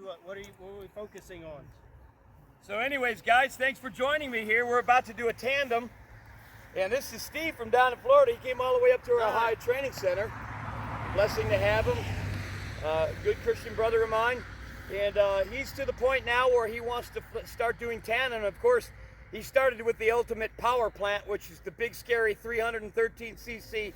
What are we focusing on? So anyways, guys, thanks for joining me here. We're about to do a tandem. And this is Steve from down in Florida. He came all the way up to our Ohio Training Center. Blessing to have him. Good Christian brother of mine. And he's to the point now where he wants to start doing tandem. And of course, he started with the ultimate power plant, which is the big, scary 313cc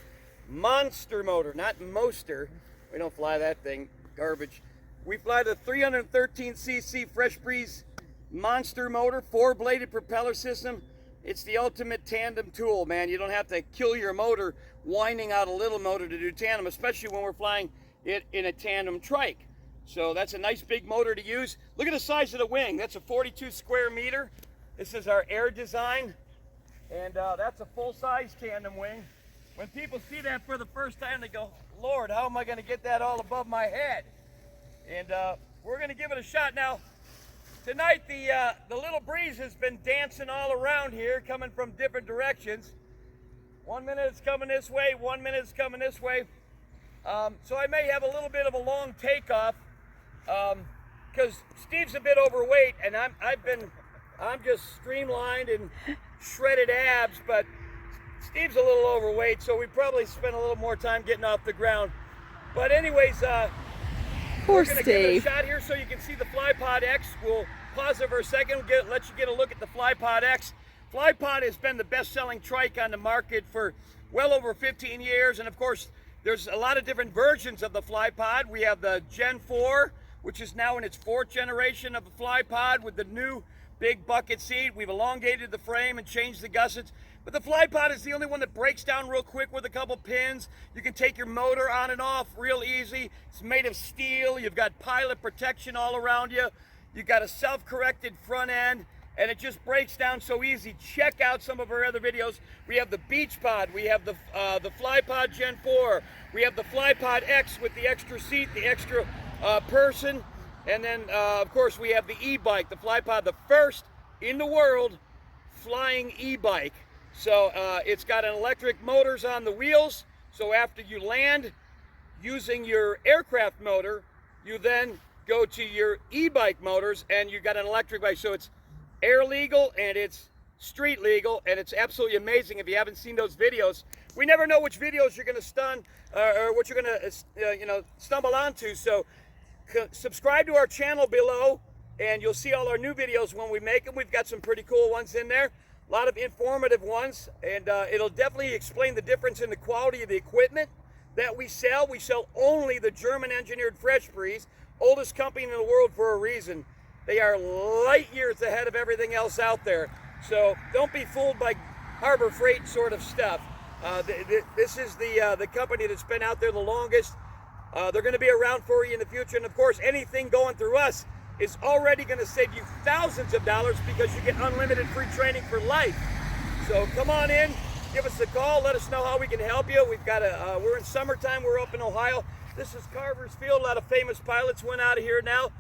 monster motor, not Moster. We don't fly that thing, garbage. We fly the 313cc Fresh Breeze monster motor, 4-bladed propeller system. It's the ultimate tandem tool, man. You don't have to kill your motor winding out a little motor to do tandem, especially when we're flying it in a tandem trike. So that's a nice big motor to use. Look at the size of the wing. That's a 42 square meter. This is our air design, and that's a full-size tandem wing. When people see that for the first time, they go, Lord, how am I going to get that all above my head? And we're going to give it a shot. Now, tonight the little breeze has been dancing all around here, coming from different directions. 1 minute it's coming this way, 1 minute it's coming this way. So I may have a little bit of a long takeoff because Steve's a bit overweight, and I'm just streamlined and shredded abs, but Steve's a little overweight, so we probably spent a little more time getting off the ground. But anyways, poor we're gonna Steve. give it a shot here so you can see the FlyPod X. We'll pause it for a second, let you get a look at the FlyPod X. FlyPod has been the best-selling trike on the market for well over 15 years, and of course, there's a lot of different versions of the FlyPod. We have the Gen 4, which is now in its 4th generation of the FlyPod with the new big bucket seat. We've elongated the frame and changed the gussets. But the FlyPod is the only one that breaks down real quick with a couple pins. You can take your motor on and off real easy. It's made of steel. You've got pilot protection all around you. You've got a self-corrected front end, and it just breaks down so easy. Check out some of our other videos. We have the Beach Pod. We have the FlyPod Gen 4. We have the FlyPod X with the extra seat, the extra person. And then, of course, we have the e-bike, the FlyPod, the first in the world flying e-bike. So it's got an electric motors on the wheels. So after you land using your aircraft motor, you then go to your e-bike motors and you got an electric bike. So it's air legal and it's street legal, and it's absolutely amazing. If you haven't seen those videos, we never know which videos you're going to stun or what you're going to stumble onto. So subscribe to our channel below, and you'll see all our new videos when we make them. We've got some pretty cool ones in there, a lot of informative ones, and it'll definitely explain the difference in the quality of the equipment that we sell. We sell only the German-engineered Fresh Breeze, oldest company in the world for a reason. They are light years ahead of everything else out there. So don't be fooled by Harbor Freight sort of stuff. This is the company that's been out there the longest. They're going to be around for you in the future. And of course, anything going through us is already going to save you thousands of dollars because you get unlimited free training for life. So come on in, give us a call, let us know how we can help you. We've got we're in summertime, we're up in Ohio. This is Carver's Field. A lot of famous pilots went out of here now.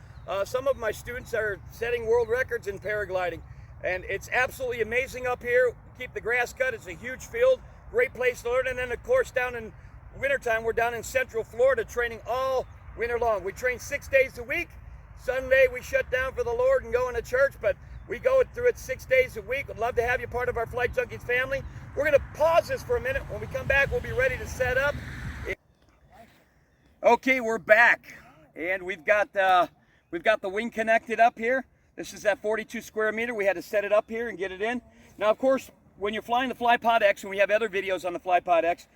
Some of my students are setting world records in paragliding. And it's absolutely amazing up here. Keep the grass cut. It's a huge field. Great place to learn. And then, of course, down in wintertime, we're down in Central Florida training all winter long. We train 6 days a week. Sunday, we shut down for the Lord and go into church, but we go through it 6 days a week. We'd love to have you part of our Flight Junkies family. We're going to pause this for a minute. When we come back, we'll be ready to set up. Okay, we're back. And we've got the wing connected up here. This is that 42 square meter. We had to set it up here and get it in. Now, of course, when you're flying the FlyPod X, and we have other videos on the FlyPod X,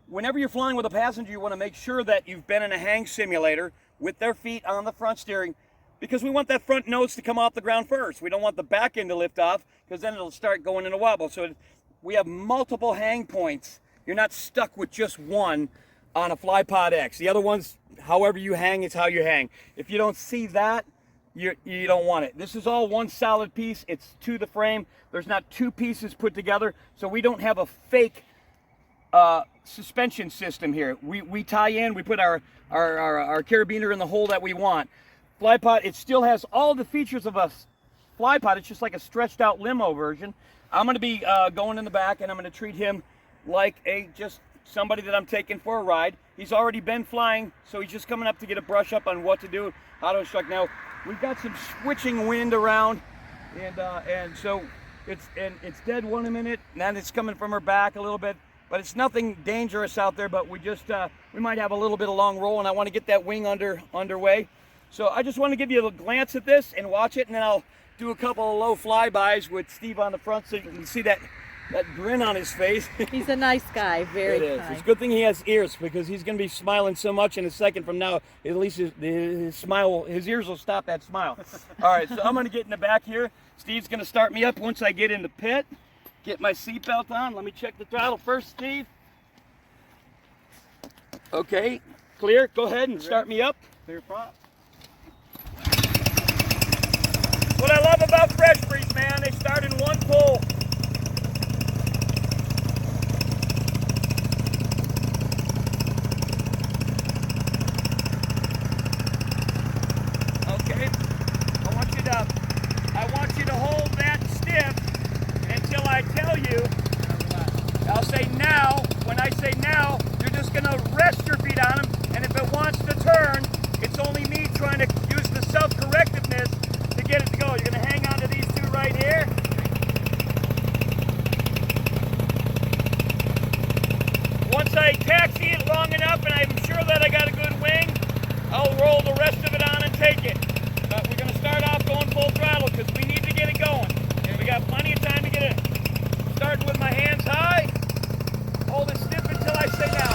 whenever you're flying with a passenger, you want to make sure that you've been in a hang simulator with their feet on the front steering, because we want that front nose to come off the ground first. We don't want the back end to lift off, because then it'll start going in a wobble. So we have multiple hang points. You're not stuck with just one on a FlyPod X. The other ones, however you hang, is how you hang. If you don't see that, you don't want it. This is all one solid piece. It's to the frame. There's not two pieces put together, so we don't have a fake suspension system here. We tie in, we put our carabiner in the hole that we want. FlyPod, it still has all the features of a FlyPod. It's just like a stretched out limo version. I'm going to be going in the back, and I'm going to treat him like just somebody that I'm taking for a ride. He's already been flying, so he's just coming up to get a brush up on what to do, how to instruct. Now, we've got some switching wind around, and so it's dead 1 minute, and then it's coming from her back a little bit, but it's nothing dangerous out there. But we might have a little bit of long roll, and I want to get that wing underway. So I just want to give you a glance at this and watch it, and then I'll do a couple of low flybys with Steve on the front so you can see that grin on his face. He's a nice guy, very kind. It's a good thing he has ears, because he's going to be smiling so much in a second from now. At least his smile, his ears will stop that smile. All right, so I'm going to get in the back here. Steve's going to start me up once I get in the pit. Get my seatbelt on. Let me check the throttle first, Steve. Okay, clear. Go ahead and start me up. Clear prop. What I love about Fresh Breeze, man, they start in one pull. Okay, I want you to hold that stiff until I tell you. I'll say now. When I say now, you're just gonna rest your feet on them, and if it wants to turn, it's only me trying to use the self-correctiveness to get it to go. You're gonna hang on to these two right here. Once I taxi it long enough and I'm sure that I got a good wing, I'll roll the rest of it on and take it. But we're gonna start off going full throttle because we need to get it going. And we got plenty of time to get it. Starting with my hands high, hold it stiff until I say now.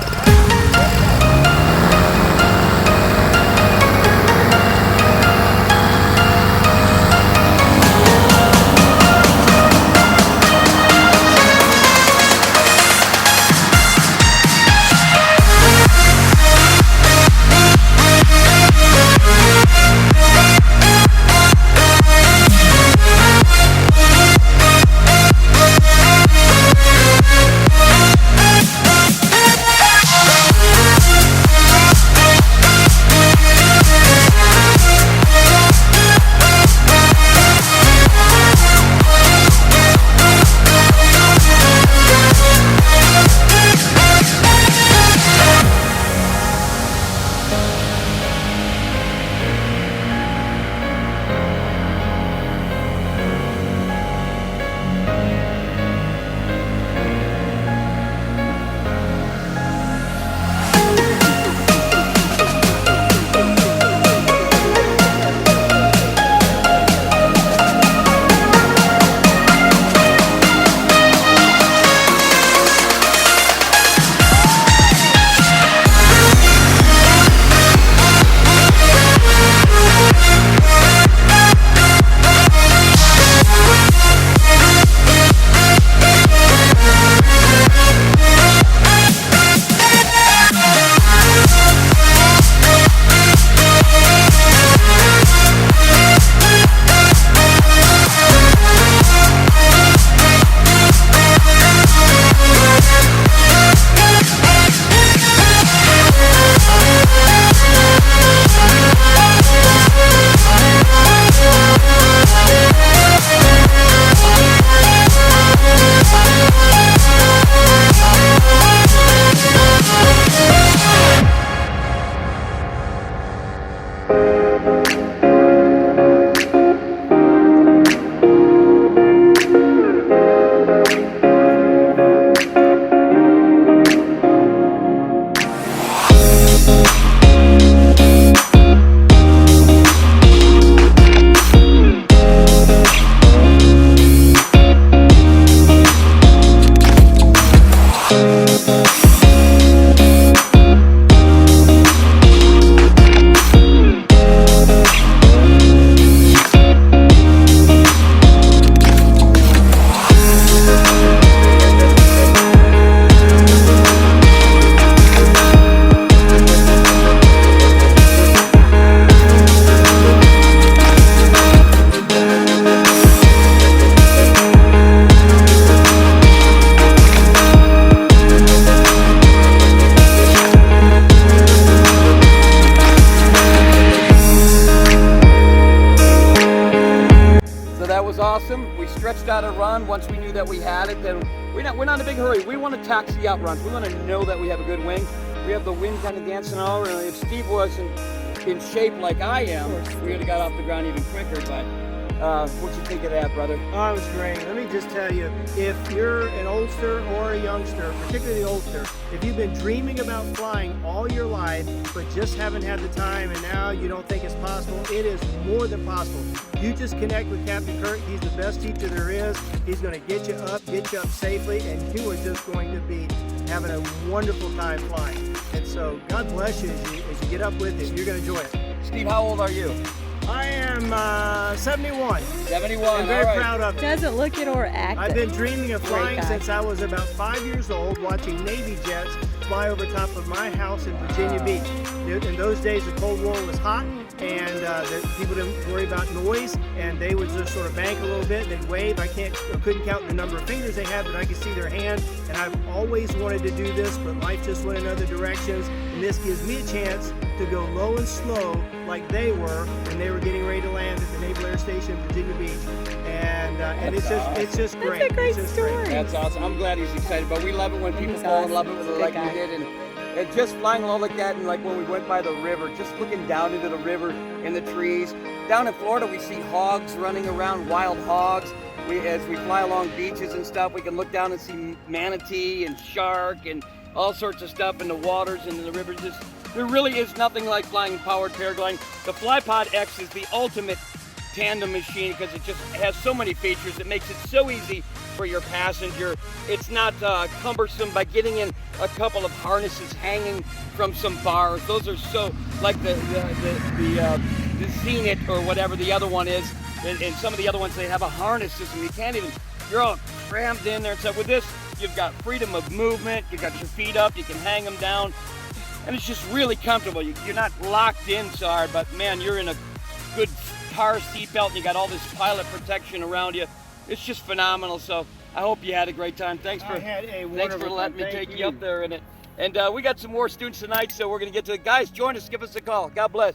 awesome. We stretched out a run once we knew that we had it. Then we're not in a big hurry. We want to taxi out runs. We want to know that we have a good wing. We have the wind kind of dancing all over. If Steve wasn't in shape like I am, we would have got off the ground even quicker. But what you think of that, brother? Oh, it was great. Let me just tell you, if you're an oldster or a youngster, particularly the oldster, if you've been dreaming about flying all your life, but just haven't had the time and now you don't think it's possible, it is more than possible. You just connect with Captain Kirk. He's the best teacher there is. He's going to get you up safely, and you are just going to be having a wonderful time flying. And so God bless you as you get up with it. You're going to enjoy it. Steve, how old are you? I am 71. 71. I'm very proud of it. Doesn't look it or act I've it. been dreaming of Great flying guy. since I was about 5 years old, watching Navy jets fly over top of my house in Virginia Beach. In those days, the Cold War was hot, and people didn't worry about noise, and they would just sort of bank a little bit, they'd wave. I couldn't count the number of fingers they had, but I could see their hand, and I've always wanted to do this, but life just went in other directions, and this gives me a chance to go low and slow like they were when they were getting ready to land at the Naval Air Station in Virginia Beach. And it's just great. That's a great It's just story. great. That's awesome. I'm glad he's excited, but we love it when people He's fall in love awesome. with it Good like guy. we did. And just flying low like that, and like when we went by the river, just looking down into the river and the trees. Down in Florida, we see hogs running around, wild hogs. As we fly along beaches and stuff, we can look down and see manatee and shark and all sorts of stuff in the waters and in the rivers. There really is nothing like flying powered paragliding. The FlyPod X is the ultimate tandem machine because it just has so many features. It makes it so easy for your passenger. It's not cumbersome by getting in a couple of harnesses hanging from some bars. Those are so, like the Zenith or whatever the other one is, and some of the other ones, they have a harness system. You can't even, you're all crammed in there. So with this, you've got freedom of movement, you've got your feet up, you can hang them down, and it's just really comfortable. You're not locked in so hard, but man, you're in a good car seatbelt and you got all this pilot protection around you. It's just phenomenal. So I hope you had a great time. Thanks for letting me take you up there in it. And we got some more students tonight, so we're going to get to the guys. Join us, give us a call. God bless.